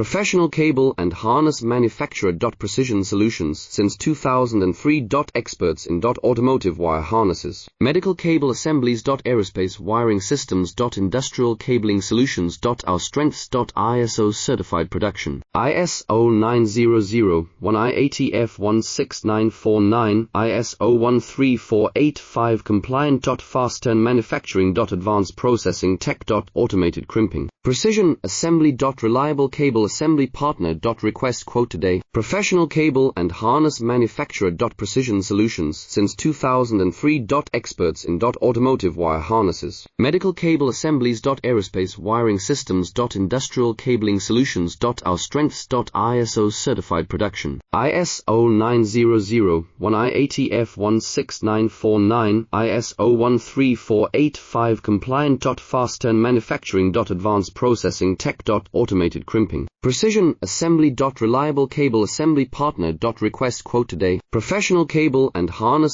Professional cable and harness manufacturer. Precision Solutions since 2003. Experts in automotive wire harnesses, medical cable assemblies. Aerospace wiring systems. Industrial cabling solutions. Our strengths. ISO certified production. ISO 9001 IATF16949 ISO 13485 compliant. Fast turn manufacturing. Advanced processing tech. Automated crimping. Precision assembly. Reliable cable assembly partner. Request quote today. Professional cable and harness manufacturer. Precision Solutions since 2003. Experts in automotive wire harnesses, medical cable assemblies. Aerospace wiring systems. Industrial cabling solutions. Our strengths. ISO certified production. ISO 9001 IATF16949 ISO 13485 compliant. Fast turn manufacturing. Advanced processing tech. Automated crimping. Precision assembly. Reliable cable assembly partner. Request quote today. Professional cable and harness